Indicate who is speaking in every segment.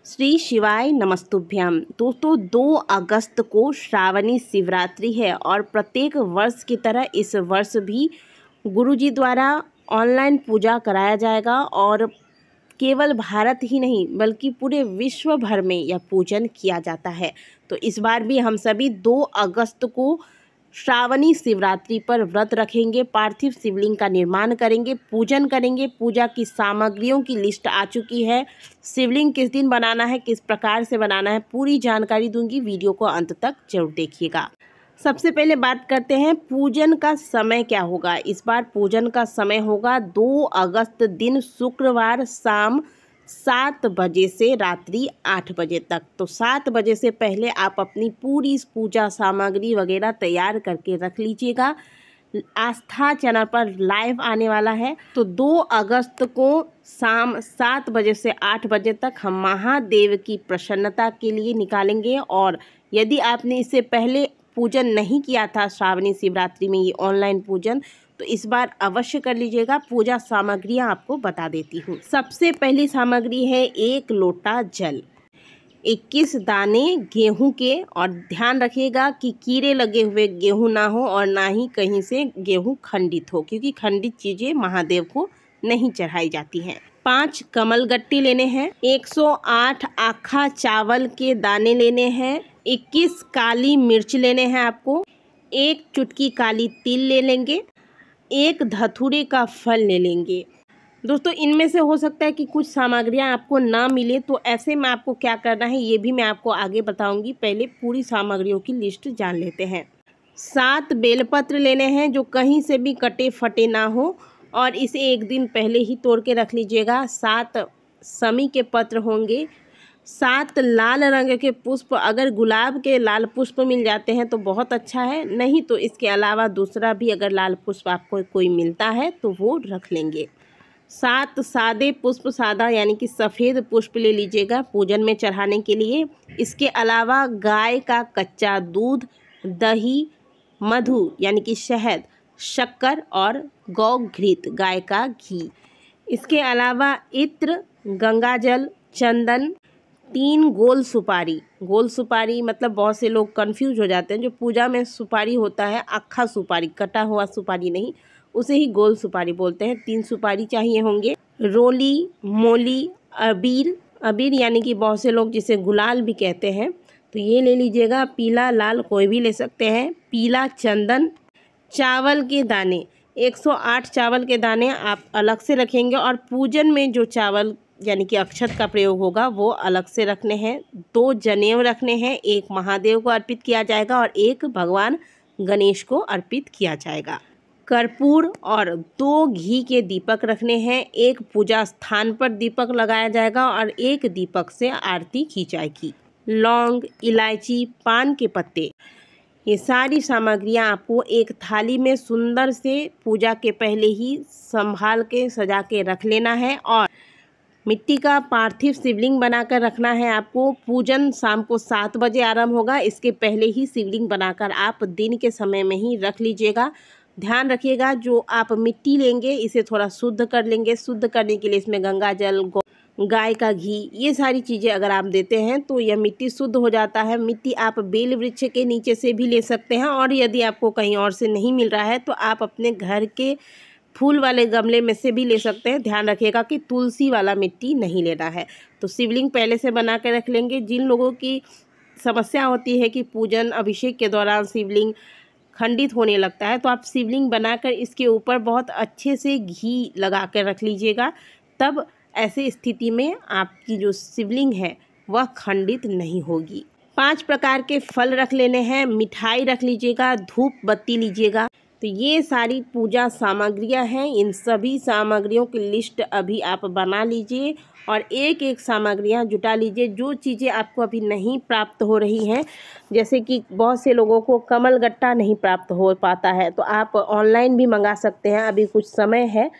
Speaker 1: श्री शिवाय नमस्तुभ्यम। दोस्तों 2 अगस्त को श्रावणी शिवरात्रि है और प्रत्येक वर्ष की तरह इस वर्ष भी गुरुजी द्वारा ऑनलाइन पूजा कराया जाएगा और केवल भारत ही नहीं बल्कि पूरे विश्व भर में यह पूजन किया जाता है। तो इस बार भी हम सभी 2 अगस्त को श्रावणी शिवरात्रि पर व्रत रखेंगे, पार्थिव शिवलिंग का निर्माण करेंगे, पूजन करेंगे। पूजा की सामग्रियों की लिस्ट आ चुकी है। शिवलिंग किस दिन बनाना है, किस प्रकार से बनाना है, पूरी जानकारी दूंगी। वीडियो को अंत तक जरूर देखिएगा। सबसे पहले बात करते हैं पूजन का समय क्या होगा। इस बार पूजन का समय होगा 2 अगस्त दिन शुक्रवार शाम 7 बजे से रात्रि 8 बजे तक। तो 7 बजे से पहले आप अपनी पूरी पूजा सामग्री वगैरह तैयार करके रख लीजिएगा। आस्था चैनल पर लाइव आने वाला है। तो 2 अगस्त को शाम 7 बजे से 8 बजे तक हम महादेव की प्रसन्नता के लिए निकालेंगे। और यदि आपने इससे पहले पूजन नहीं किया था श्रावणी शिवरात्रि में ये ऑनलाइन पूजन, तो इस बार अवश्य कर लीजिएगा। पूजा सामग्रियां आपको बता देती हूँ। सबसे पहली सामग्री है 1 लोटा जल, 21 दाने गेहूं के। और ध्यान रखिएगा कि कीड़े लगे हुए गेहूं ना हो और ना ही कहीं से गेहूं खंडित हो, क्योंकि खंडित चीज़ें महादेव को नहीं चढ़ाई जाती हैं। 5 कमल गट्टी लेने हैं, 108 आखा चावल के दाने लेने हैं, 21 काली मिर्च लेने हैं आपको, 1 चुटकी काली तिल ले लेंगे, 1 धतूरे का फल ले लेंगे। दोस्तों इनमें से हो सकता है कि कुछ सामग्रियां आपको ना मिले, तो ऐसे में आपको क्या करना है ये भी मैं आपको आगे बताऊंगी। पहले पूरी सामग्रियों की लिस्ट जान लेते हैं। 7 बेलपत्र लेने हैं जो कहीं से भी कटे फटे ना हो और इसे एक दिन पहले ही तोड़ के रख लीजिएगा। 7 समी के पत्र होंगे, 7 लाल रंग के पुष्प। अगर गुलाब के लाल पुष्प मिल जाते हैं तो बहुत अच्छा है, नहीं तो इसके अलावा दूसरा भी अगर लाल पुष्प आपको कोई मिलता है तो वो रख लेंगे। 7 सादे पुष्प, सादा यानी कि सफ़ेद पुष्प ले लीजिएगा पूजन में चढ़ाने के लिए। इसके अलावा गाय का कच्चा दूध, दही, मधु यानी कि शहद, शक्कर और गौ घृत गाय का घी। इसके अलावा इत्र, गंगाजल, चंदन, 3 गोल सुपारी। गोल सुपारी मतलब बहुत से लोग कंफ्यूज हो जाते हैं। जो पूजा में सुपारी होता है अक्खा सुपारी, कटा हुआ सुपारी नहीं, उसे ही गोल सुपारी बोलते हैं। 3 सुपारी चाहिए होंगे। रोली, मोली, अबीर, अबीर यानी कि बहुत से लोग जिसे गुलाल भी कहते हैं, तो ये ले लीजिएगा। पीला लाल कोई भी ले सकते हैं। पीला चंदन, चावल के दाने, 108 चावल के दाने आप अलग से रखेंगे और पूजन में जो चावल यानी कि अक्षत का प्रयोग होगा वो अलग से रखने हैं। 2 जनेऊ रखने हैं, 1 महादेव को अर्पित किया जाएगा और 1 भगवान गणेश को अर्पित किया जाएगा। कर्पूर और 2 घी के दीपक रखने हैं, 1 पूजा स्थान पर दीपक लगाया जाएगा और 1 दीपक से आरती की जाएगी। लौंग, इलायची, पान के पत्ते, ये सारी सामग्रियां आपको एक थाली में सुंदर से पूजा के पहले ही संभाल के सजा के रख लेना है। और मिट्टी का पार्थिव शिवलिंग बनाकर रखना है आपको। पूजन शाम को 7 बजे आरंभ होगा, इसके पहले ही शिवलिंग बनाकर आप दिन के समय में ही रख लीजिएगा। ध्यान रखिएगा जो आप मिट्टी लेंगे इसे थोड़ा शुद्ध कर लेंगे। शुद्ध करने के लिए इसमें गंगा जल, गाय का घी, ये सारी चीज़ें अगर आप देते हैं तो यह मिट्टी शुद्ध हो जाता है। मिट्टी आप बेल वृक्ष के नीचे से भी ले सकते हैं और यदि आपको कहीं और से नहीं मिल रहा है तो आप अपने घर के फूल वाले गमले में से भी ले सकते हैं। ध्यान रखिएगा कि तुलसी वाला मिट्टी नहीं लेना है। तो शिवलिंग पहले से बना के रख लेंगे। जिन लोगों की समस्या होती है कि पूजन अभिषेक के दौरान शिवलिंग खंडित होने लगता है, तो आप शिवलिंग बनाकर इसके ऊपर बहुत अच्छे से घी लगा कर रख लीजिएगा। तब ऐसे स्थिति में आपकी जो शिवलिंग है वह खंडित नहीं होगी। 5 प्रकार के फल रख लेने हैं, मिठाई रख लीजिएगा, धूप बत्ती लीजिएगा। तो ये सारी पूजा सामग्रियां हैं। इन सभी सामग्रियों की लिस्ट अभी आप बना लीजिए और एक एक सामग्रियां जुटा लीजिए। जो चीज़ें आपको अभी नहीं प्राप्त हो रही हैं, जैसे कि बहुत से लोगों को कमल गट्टा नहीं प्राप्त हो पाता है, तो आप ऑनलाइन भी मंगा सकते हैं, अभी कुछ समय है।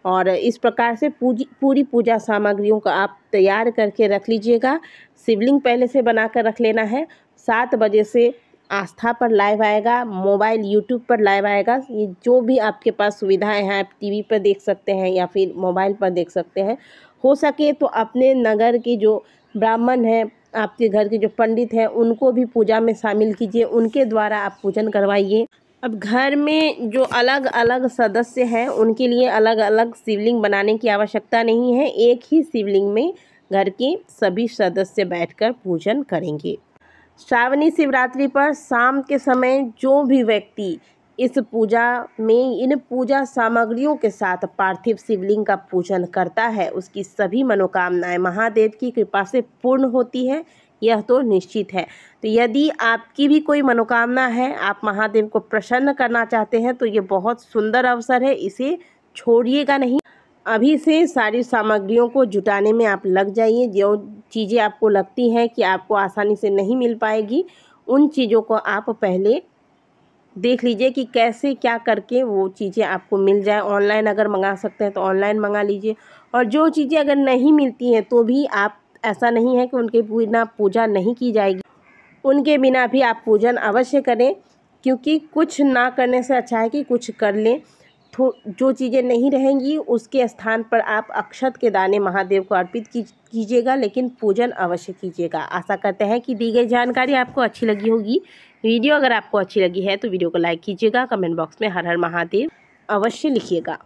Speaker 1: और इस प्रकार से पूरी पूजा सामग्रियों को आप तैयार करके रख लीजिएगा। शिवलिंग पहले से बना कर रख लेना है। 7 बजे से आस्था पर लाइव आएगा, मोबाइल यूट्यूब पर लाइव आएगा। ये जो भी आपके पास सुविधाएं हैं, आप टीवी पर देख सकते हैं या फिर मोबाइल पर देख सकते हैं। हो सके तो अपने नगर की जो ब्राह्मण हैं, आपके घर के जो पंडित हैं, उनको भी पूजा में शामिल कीजिए, उनके द्वारा आप पूजन करवाइए। अब घर में जो अलग अलग सदस्य हैं उनके लिए अलग अलग शिवलिंग बनाने की आवश्यकता नहीं है, एक ही शिवलिंग में घर के सभी सदस्य बैठकर पूजन करेंगे। श्रावणी शिवरात्रि पर शाम के समय जो भी व्यक्ति इस पूजा में इन पूजा सामग्रियों के साथ पार्थिव शिवलिंग का पूजन करता है, उसकी सभी मनोकामनाएं महादेव की कृपा से पूर्ण होती है, यह तो निश्चित है। तो यदि आपकी भी कोई मनोकामना है, आप महादेव को प्रसन्न करना चाहते हैं, तो ये बहुत सुंदर अवसर है, इसे छोड़िएगा नहीं। अभी से सारी सामग्रियों को जुटाने में आप लग जाइए। जो चीज़ें आपको लगती हैं कि आपको आसानी से नहीं मिल पाएगी, उन चीज़ों को आप पहले देख लीजिए कि कैसे क्या करके वो चीज़ें आपको मिल जाए। ऑनलाइन अगर मंगा सकते हैं तो ऑनलाइन मंगा लीजिए, और जो चीज़ें अगर नहीं मिलती हैं तो भी आप, ऐसा नहीं है कि उनके बिना पूजा नहीं की जाएगी, उनके बिना भी आप पूजन अवश्य करें, क्योंकि कुछ ना करने से अच्छा है कि कुछ कर लें। तो जो चीज़ें नहीं रहेंगी उसके स्थान पर आप अक्षत के दाने महादेव को अर्पित कीजिएगा, लेकिन पूजन अवश्य कीजिएगा। आशा करते हैं कि दी गई जानकारी आपको अच्छी लगी होगी। वीडियो अगर आपको अच्छी लगी है तो वीडियो को लाइक कीजिएगा, कमेंट बॉक्स में हर हर महादेव अवश्य लिखिएगा।